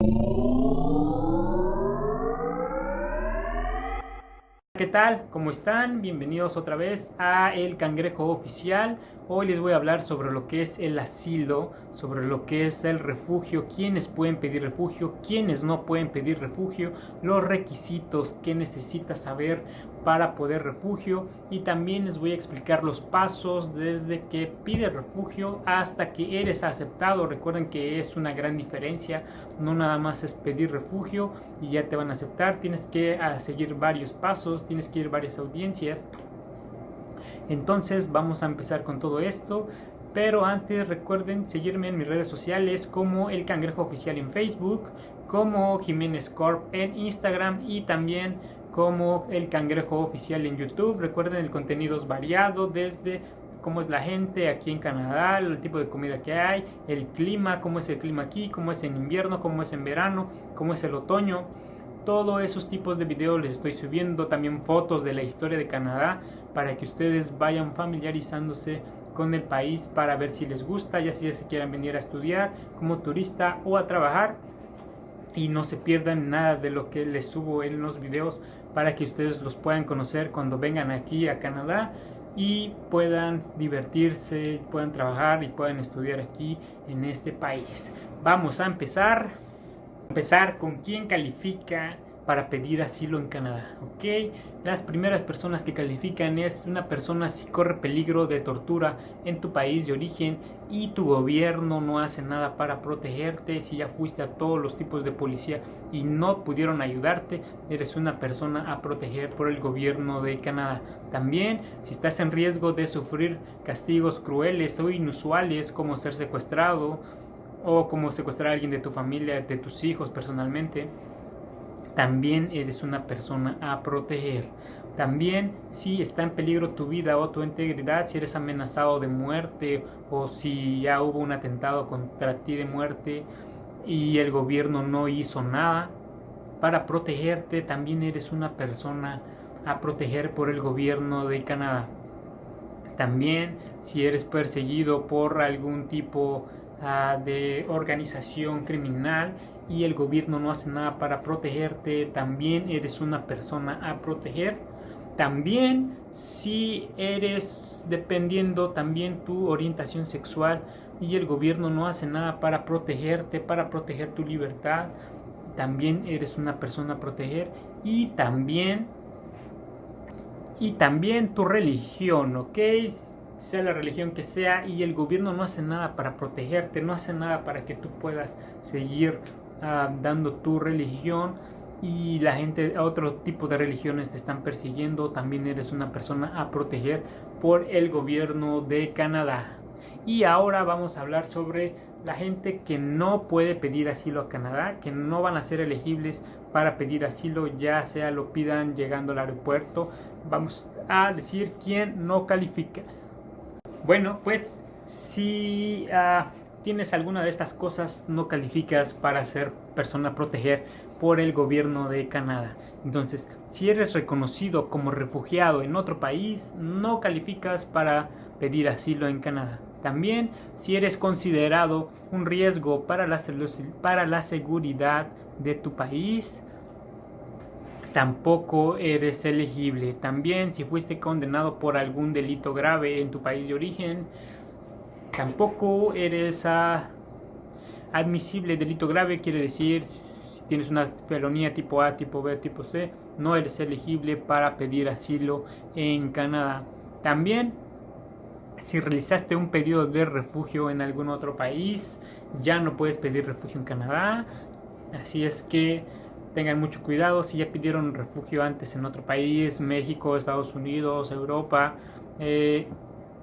¿Qué tal? ¿Cómo están? Bienvenidos otra vez a El Cangrejo Oficial. Hoy les voy a hablar sobre lo que es el asilo, sobre lo que es el refugio, quiénes pueden pedir refugio, quiénes no pueden pedir refugio, los requisitos que necesitas saber para poder refugio, y también les voy a explicar los pasos desde que pides refugio hasta que eres aceptado. Recuerden que es una gran diferencia, no nada más es pedir refugio y ya te van a aceptar, tienes que seguir varios pasos, tienes que ir a varias audiencias. Entonces vamos a empezar con todo esto, pero antes recuerden seguirme en mis redes sociales como El Cangrejo Oficial en Facebook, como Jiménez Corp en Instagram y también como El Cangrejo Oficial en YouTube. Recuerden, el contenido es variado, desde cómo es la gente aquí en Canadá, el tipo de comida que hay, el clima, cómo es el clima aquí, cómo es en invierno, cómo es en verano, cómo es el otoño. Todos esos tipos de videos les estoy subiendo, también fotos de la historia de Canadá, para que ustedes vayan familiarizándose con el país, para ver si les gusta, ya si se quieran venir a estudiar como turista o a trabajar, y no se pierdan nada de lo que les subo en los videos, para que ustedes los puedan conocer cuando vengan aquí a Canadá y puedan divertirse, puedan trabajar y puedan estudiar aquí en este país. Vamos a empezar con quién califica para pedir asilo en Canadá, ¿ok? Las primeras personas que califican es una persona si corre peligro de tortura en tu país de origen y tu gobierno no hace nada para protegerte. Si ya fuiste a todos los tipos de policía y no pudieron ayudarte, eres una persona a proteger por el gobierno de Canadá. También, si estás en riesgo de sufrir castigos crueles o inusuales, como ser secuestrado o como secuestrar a alguien de tu familia, de tus hijos personalmente, también eres una persona a proteger. También, si está en peligro tu vida o tu integridad, si eres amenazado de muerte o si ya hubo un atentado contra ti de muerte y el gobierno no hizo nada para protegerte, también eres una persona a proteger por el gobierno de Canadá. También, si eres perseguido por algún tipo de organización criminal y el gobierno no hace nada para protegerte, también eres una persona a proteger. También, si eres, dependiendo también tu orientación sexual y el gobierno no hace nada para protegerte, para proteger tu libertad, también eres una persona a proteger. Y también tu religión, ¿ok? Sea la religión que sea, y el gobierno no hace nada para protegerte, no hace nada para que tú puedas seguir dando tu religión, y la gente a otro tipo de religiones te están persiguiendo, también eres una persona a proteger por el gobierno de Canadá. Y ahora vamos a hablar sobre la gente que no puede pedir asilo a Canadá, que no van a ser elegibles para pedir asilo, ya sea lo pidan llegando al aeropuerto. Vamos a decir quién no califica. Bueno, pues si tienes alguna de estas cosas, no calificas para ser persona a proteger por el gobierno de Canadá. Entonces, si eres reconocido como refugiado en otro país, no calificas para pedir asilo en Canadá. También, si eres considerado un riesgo para la seguridad de tu país, tampoco eres elegible. También, si fuiste condenado por algún delito grave en tu país de origen, tampoco eres admisible. Delito grave quiere decir si tienes una felonía tipo A, tipo B, tipo C, no eres elegible para pedir asilo en Canadá. También, si realizaste un pedido de refugio en algún otro país, ya no puedes pedir refugio en Canadá. Así es que tengan mucho cuidado. Si ya pidieron refugio antes en otro país, México, Estados Unidos, Europa,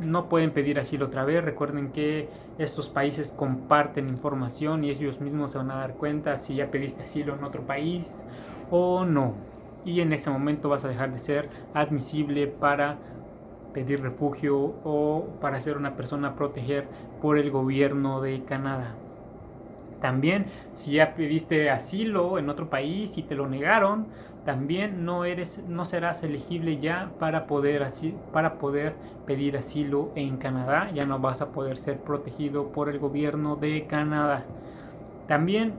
no pueden pedir asilo otra vez. Recuerden que estos países comparten información y ellos mismos se van a dar cuenta si ya pediste asilo en otro país o no. Y en ese momento vas a dejar de ser admisible para pedir refugio o para ser una persona a proteger por el gobierno de Canadá. También, si ya pediste asilo en otro país y te lo negaron, también no serás elegible ya para poder pedir asilo en Canadá. Ya no vas a poder ser protegido por el gobierno de Canadá. También,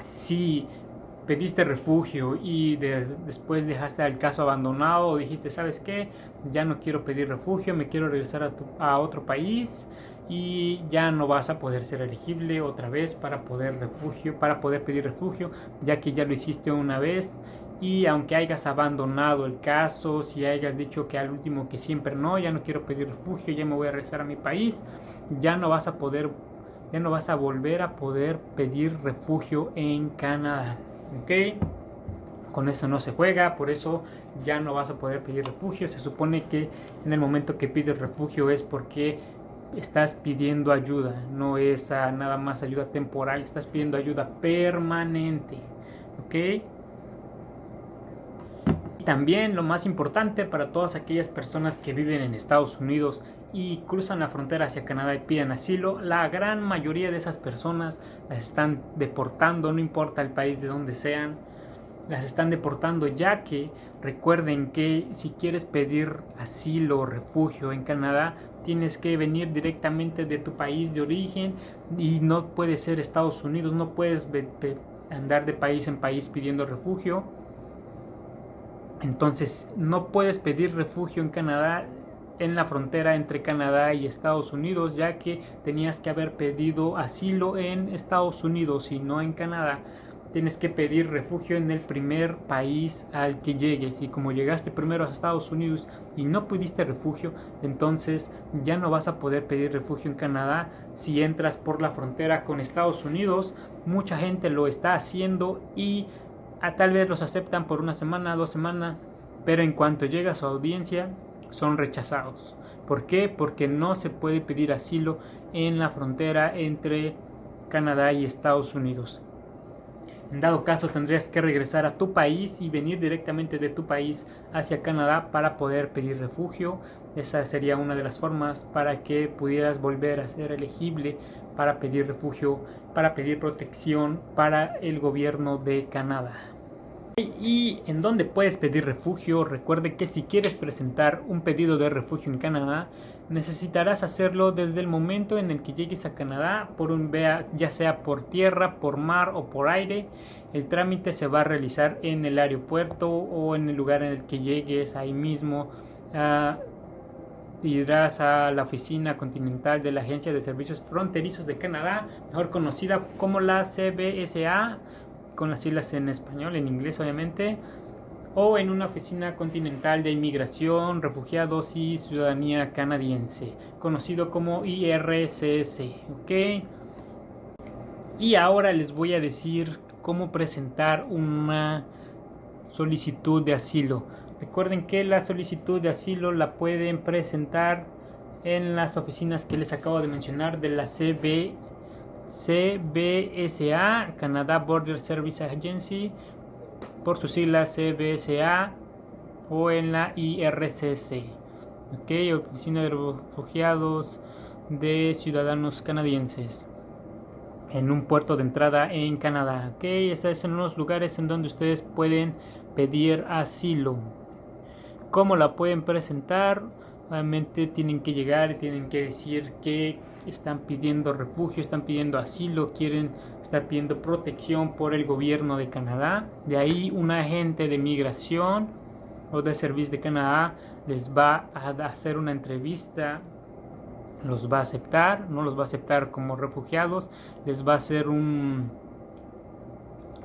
si pediste refugio y después dejaste el caso abandonado o dijiste, ¿sabes qué? Ya no quiero pedir refugio, me quiero regresar a otro país, y ya no vas a poder ser elegible otra vez para poder pedir refugio, ya que ya lo hiciste una vez. Y aunque hayas abandonado el caso, si hayas dicho que al último que siempre no, ya no quiero pedir refugio, ya me voy a regresar a mi país, ya no vas a volver a poder pedir refugio en Canadá. ¿Ok? Con eso no se juega, por eso ya no vas a poder pedir refugio. Se supone que en el momento que pides refugio es porque estás pidiendo ayuda, no es nada más ayuda temporal, estás pidiendo ayuda permanente. ¿Ok? Y también lo más importante para todas aquellas personas que viven en Estados Unidos y cruzan la frontera hacia Canadá y piden asilo, la gran mayoría de esas personas las están deportando, no importa el país de donde sean, las están deportando, ya que recuerden que si quieres pedir asilo o refugio en Canadá, tienes que venir directamente de tu país de origen y no puede ser Estados Unidos, no puedes andar de país en país pidiendo refugio. Entonces no puedes pedir refugio en Canadá, en la frontera entre Canadá y Estados Unidos, ya que tenías que haber pedido asilo en Estados Unidos y no en Canadá. Tienes que pedir refugio en el primer país al que llegues, y como llegaste primero a Estados Unidos y no pudiste refugio, entonces ya no vas a poder pedir refugio en Canadá si entras por la frontera con Estados Unidos. Mucha gente lo está haciendo y tal vez los aceptan por una semana, 2 semanas, pero en cuanto llega a su audiencia son rechazados. ¿Por qué? Porque no se puede pedir asilo en la frontera entre Canadá y Estados Unidos. En dado caso tendrías que regresar a tu país y venir directamente de tu país hacia Canadá para poder pedir refugio. Esa sería una de las formas para que pudieras volver a ser elegible para pedir refugio, para pedir protección para el gobierno de Canadá. ¿Y en dónde puedes pedir refugio? Recuerde que si quieres presentar un pedido de refugio en Canadá, necesitarás hacerlo desde el momento en el que llegues a Canadá, ya sea por tierra, por mar o por aire. El trámite se va a realizar en el aeropuerto o en el lugar en el que llegues, ahí mismo. Irás a la oficina continental de la Agencia de Servicios Fronterizos de Canadá, mejor conocida como la CBSA, con las siglas en español, en inglés obviamente, o en una oficina continental de inmigración, refugiados y ciudadanía canadiense, conocido como IRCS. ¿Ok? Y ahora les voy a decir cómo presentar una solicitud de asilo. Recuerden que la solicitud de asilo la pueden presentar en las oficinas que les acabo de mencionar de la CBSA, Canada Border Service Agency, por sus siglas CBSA, o en la IRCC, ¿ok? Oficina de Refugiados de Ciudadanos Canadienses, en un puerto de entrada en Canadá, ¿ok? Esos son los lugares en donde ustedes pueden pedir asilo. ¿Cómo la pueden presentar? Obviamente tienen que llegar y tienen que decir que están pidiendo refugio, están pidiendo asilo, quieren estar pidiendo protección por el gobierno de Canadá. De ahí un agente de migración o de Servicio de Canadá les va a hacer una entrevista, los va a aceptar, no los va a aceptar como refugiados, les va a hacer una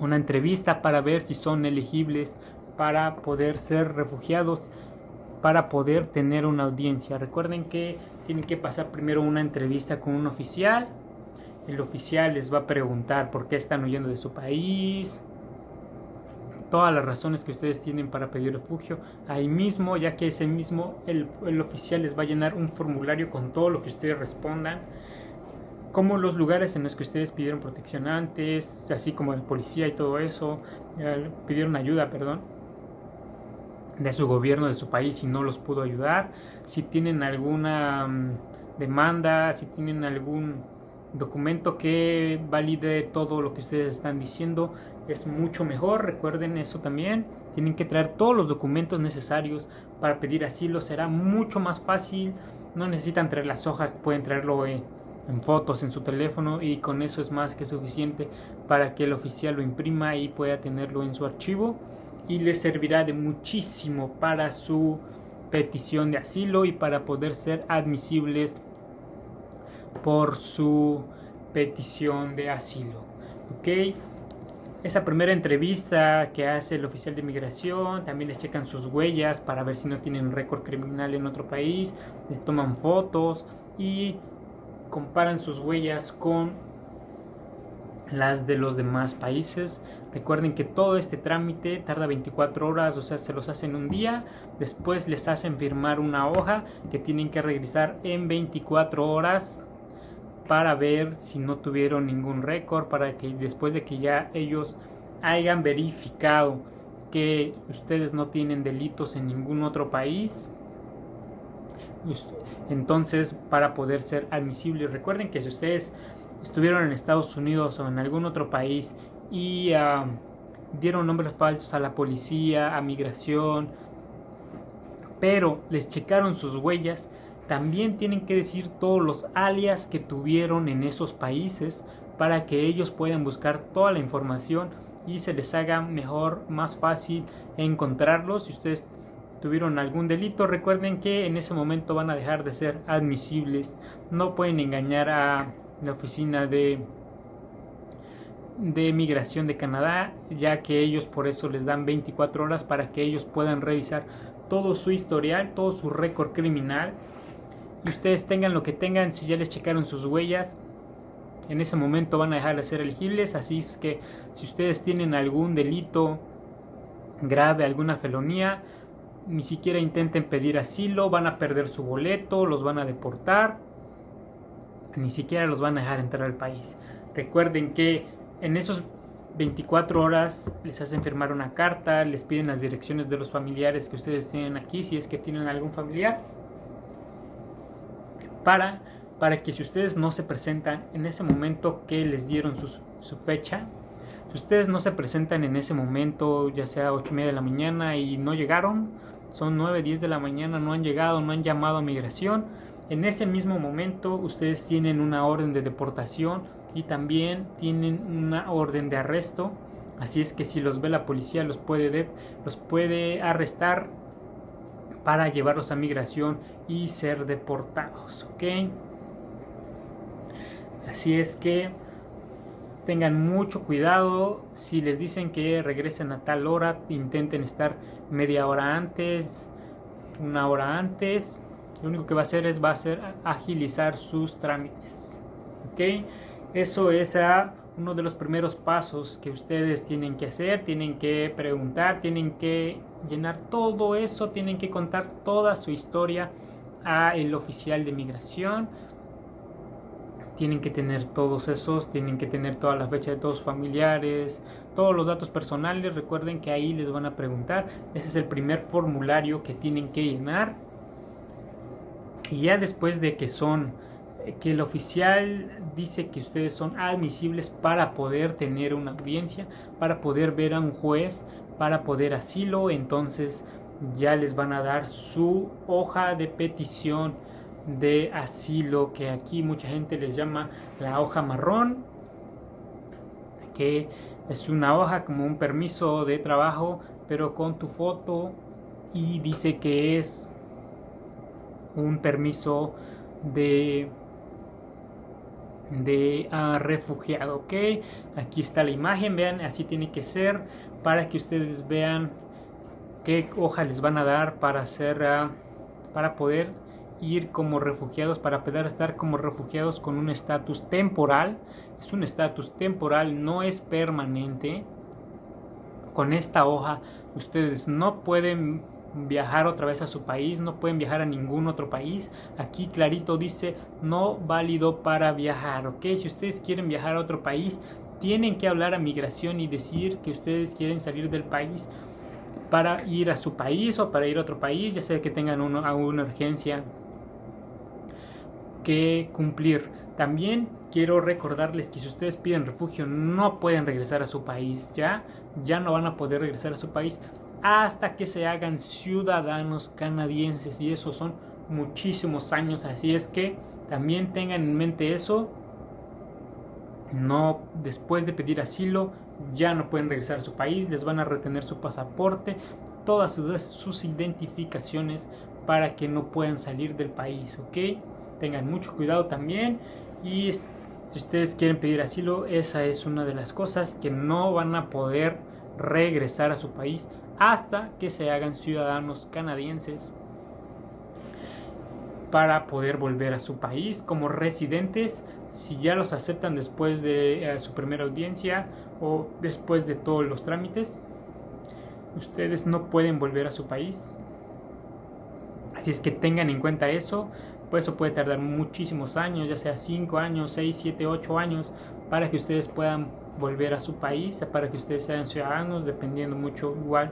entrevista para ver si son elegibles para poder ser refugiados, para poder tener una audiencia. Recuerden que tienen que pasar primero una entrevista con un oficial. El oficial les va a preguntar por qué están huyendo de su país, todas las razones que ustedes tienen para pedir refugio ahí mismo, ya que ese mismo el oficial les va a llenar un formulario con todo lo que ustedes respondan, como los lugares en los que ustedes pidieron protección antes, así como el policía y todo eso, pidieron ayuda, de su gobierno, de su país, y no los pudo ayudar. Si tienen alguna demanda, si tienen algún documento que valide todo lo que ustedes están diciendo, es mucho mejor. Recuerden eso también. Tienen que traer todos los documentos necesarios para pedir asilo. Será mucho más fácil. No necesitan traer las hojas, pueden traerlo en fotos en su teléfono, y con eso es más que suficiente para que el oficial lo imprima y pueda tenerlo en su archivo, y le servirá de muchísimo para su petición de asilo y para poder ser admisibles por su petición de asilo. ¿Ok? Esa primera entrevista que hace el oficial de migración, también les checan sus huellas para ver si no tienen récord criminal en otro país, les toman fotos y comparan sus huellas con las de los demás países. Recuerden que todo este trámite tarda 24 horas, o sea, se los hacen un día, después les hacen firmar una hoja que tienen que regresar en 24 horas para ver si no tuvieron ningún récord, para que después de que ya ellos hayan verificado que ustedes no tienen delitos en ningún otro país, entonces para poder ser admisibles. Recuerden que si ustedes estuvieron en Estados Unidos o en algún otro país y dieron nombres falsos a la policía, a migración, pero les checaron sus huellas, también tienen que decir todos los alias que tuvieron en esos países para que ellos puedan buscar toda la información y se les haga mejor, más fácil encontrarlos. Si ustedes tuvieron algún delito, recuerden que en ese momento van a dejar de ser admisibles. No pueden engañar a la oficina de migración de Canadá, ya que ellos por eso les dan 24 horas para que ellos puedan revisar todo su historial, todo su récord criminal, y ustedes tengan lo que tengan. Si ya les checaron sus huellas, en ese momento van a dejar de ser elegibles. Así es que si ustedes tienen algún delito grave, alguna felonía, ni siquiera intenten pedir asilo, van a perder su boleto, los van a deportar, ni siquiera los van a dejar entrar al país. Recuerden que en esos 24 horas les hacen firmar una carta, les piden las direcciones de los familiares que ustedes tienen aquí, si es que tienen algún familiar, para que si ustedes no se presentan en ese momento que les dieron su fecha, si ustedes no se presentan en ese momento, ya sea 8:30 de la mañana y no llegaron, son 9, 10 de la mañana, no han llegado, no han llamado a migración, en ese mismo momento ustedes tienen una orden de deportación y también tienen una orden de arresto. Así es que si los ve la policía, los puede arrestar para llevarlos a migración y ser deportados, ¿ok? Así es que tengan mucho cuidado. Si les dicen que regresen a tal hora, intenten estar media hora antes, una hora antes. Lo único que va a hacer es agilizar sus trámites, ¿ok? Eso es uno de los primeros pasos que ustedes tienen que hacer. Tienen que preguntar, tienen que llenar todo eso, tienen que contar toda su historia a el oficial de migración. Tienen que tener todos esos, tienen que tener toda la fecha de todos sus familiares, todos los datos personales. Recuerden que ahí les van a preguntar. Ese es el primer formulario que tienen que llenar. Y ya después de que el oficial dice que ustedes son admisibles para poder tener una audiencia, para poder ver a un juez, para poder asilo, entonces ya les van a dar su hoja de petición de asilo, que aquí mucha gente les llama la hoja marrón, que es una hoja como un permiso de trabajo, pero con tu foto, y dice que es un permiso de refugiado, ok. Aquí está la imagen, vean, así tiene que ser, para que ustedes vean qué hoja les van a dar para poder ir como refugiados, para poder estar como refugiados con un estatus temporal. Es un estatus temporal, no es permanente. Con esta hoja ustedes no pueden viajar otra vez a su país, no pueden viajar a ningún otro país. Aquí clarito dice no válido para viajar, ok. Si ustedes quieren viajar a otro país, tienen que hablar a migración y decir que ustedes quieren salir del país para ir a su país o para ir a otro país, ya sea que tengan una urgencia que cumplir. También quiero recordarles que si ustedes piden refugio, no pueden regresar a su país, ya no van a poder regresar a su país hasta que se hagan ciudadanos canadienses, y eso son muchísimos años. Así es que También tengan en mente eso. No, después de pedir asilo ya no pueden regresar a su país, les van a retener su pasaporte, todas sus identificaciones para que no puedan salir del país, ¿ok? Tengan mucho cuidado también. Y si ustedes quieren pedir asilo, esa es una de las cosas, que no van a poder regresar a su país hasta que se hagan ciudadanos canadienses para poder volver a su país como residentes. Si ya los aceptan después de su primera audiencia o después de todos los trámites, ustedes no pueden volver a su país. Así es que tengan en cuenta eso. Pues eso puede tardar muchísimos años, ya sea 5 años, 6, 7, 8 años, para que ustedes puedan volver a su país, para que ustedes sean ciudadanos, dependiendo mucho igual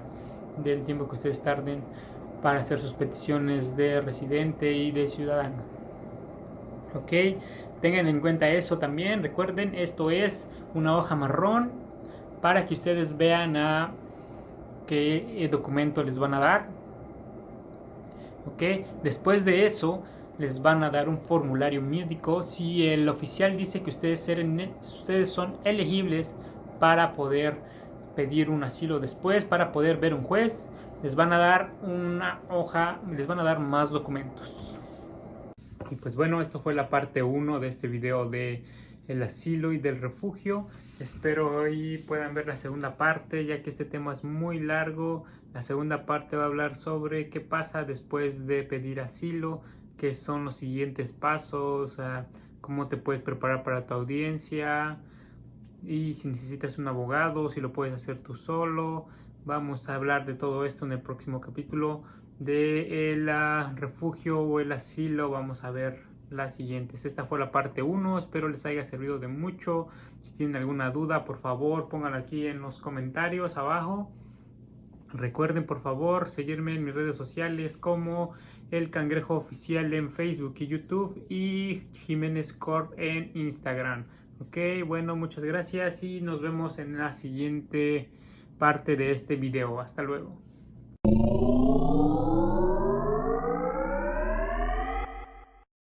del tiempo que ustedes tarden para hacer sus peticiones de residente y de ciudadano. Ok, tengan en cuenta eso también. Recuerden, esto es una hoja marrón para que ustedes vean a qué documento les van a dar. Ok, después de eso les van a dar un formulario médico. Si el oficial dice que ustedes son elegibles para poder pedir un asilo después, para poder ver un juez, les van a dar una hoja, les van a dar más documentos. Y pues bueno, esto fue la parte 1 de este video de el asilo y del refugio. Espero hoy puedan ver la segunda parte, ya que este tema es muy largo. La segunda parte va a hablar sobre qué pasa después de pedir asilo, qué son los siguientes pasos, cómo te puedes preparar para tu audiencia, y si necesitas un abogado, si lo puedes hacer tú solo. Vamos a hablar de todo esto en el próximo capítulo de el refugio o el asilo. Vamos a ver las siguientes. Esta fue la parte 1, espero les haya servido de mucho. Si tienen alguna duda, por favor pónganla aquí en los comentarios abajo. Recuerden por favor seguirme en mis redes sociales como El Cangrejo Oficial en Facebook y YouTube, y Jiménez Corp en Instagram. Ok, bueno, muchas gracias y nos vemos en la siguiente parte de este video. Hasta luego.